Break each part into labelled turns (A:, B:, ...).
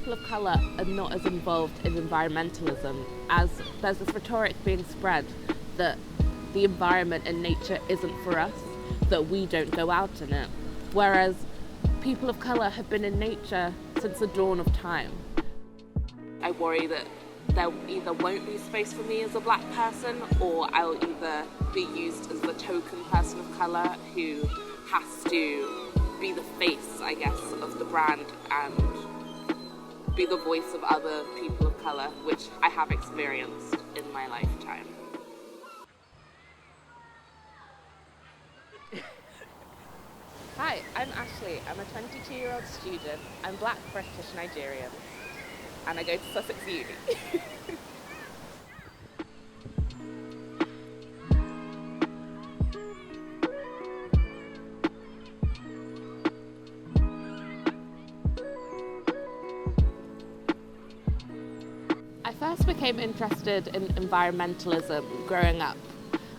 A: people of colour are not as involved in environmentalism, as there's this rhetoric being spread that the environment and nature isn't for us, that we don't go out in it, whereas people of colour have been in nature since the dawn of time. I worry that there either won't be space for me as a black person, or I'll either be used as the token person of colour who has to be the face, I guess, of the brand and be the voice of other people of colour, which I have experienced in my lifetime. Hi, I'm Ashley. I'm a 22-year-old student. I'm black, British, Nigerian, and I go to Sussex Uni. I first became interested in environmentalism growing up.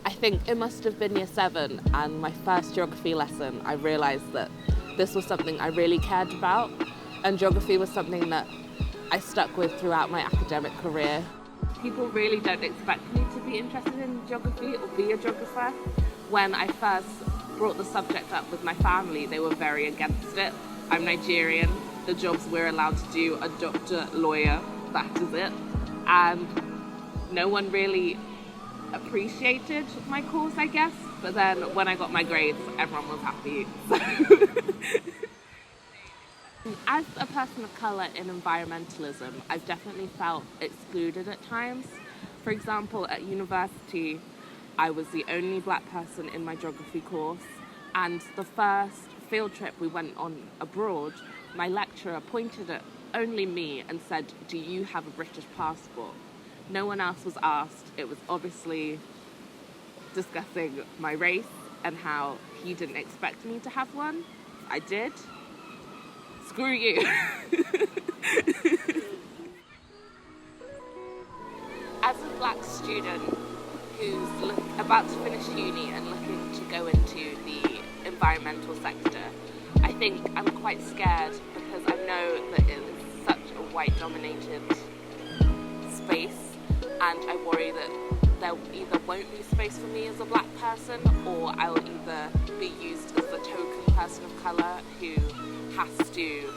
A: I think it must have been year 7, and my first geography lesson, I realised that this was something I really cared about, and geography was something that I stuck with throughout my academic career. People really don't expect me to be interested in geography or be a geographer. When I first brought the subject up with my family, they were very against it. I'm Nigerian, the jobs we're allowed to do are doctor, lawyer, that is it. And no one really appreciated my course, I guess, but then when I got my grades, everyone was happy. As a person of colour in environmentalism, I've definitely felt excluded at times. For example, at university, I was the only black person in my geography course, and the first field trip we went on abroad, my lecturer pointed at only me and said, "Do you have a British passport?" No one else was asked. It was obviously discussing my race and how he didn't expect me to have one. I did. Screw you. As a black student who's about to finish uni and looking to go into the environmental sector, I think I'm quite scared because I know that it is such a white-dominated space, and I worry that there either won't be space for me as a black person, or I'll either be used as the token person of colour who has to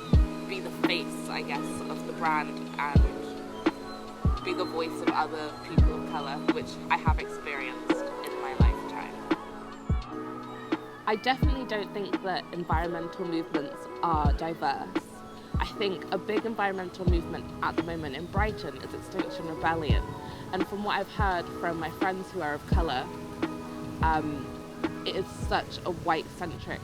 A: be the face, I guess, of the brand and be the voice of other people of colour, which I have experienced in my lifetime. I definitely don't think that environmental movements are diverse. I think a big environmental movement at the moment in Brighton is Extinction Rebellion. And from what I've heard from my friends who are of colour, it is such a white-centric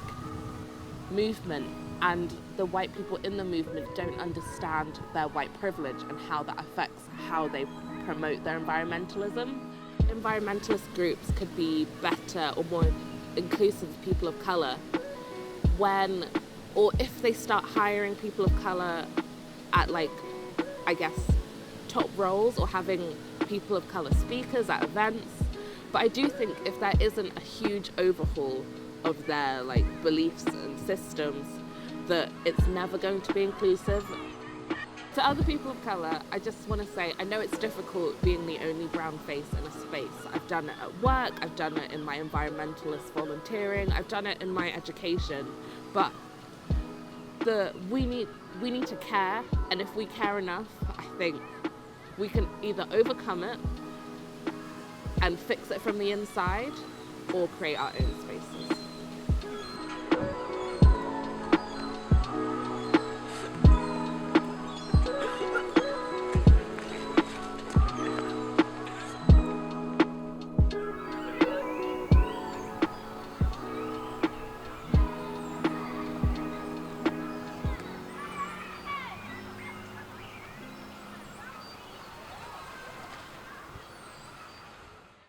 A: movement, and the white people in the movement don't understand their white privilege and how that affects how they promote their environmentalism. Environmentalist groups could be better or more inclusive of people of colour when, or if they start hiring people of colour at, like, I guess, top roles, or having people of colour speakers at events. But I do think if there isn't a huge overhaul of their, like, beliefs and systems, that it's never going to be inclusive. To other people of colour, I just want to say, I know it's difficult being the only brown face in a space. I've done it at work, I've done it in my environmentalist volunteering, I've done it in my education, but we need to care, and if we care enough, I think we can either overcome it and fix it from the inside, or create our own spaces.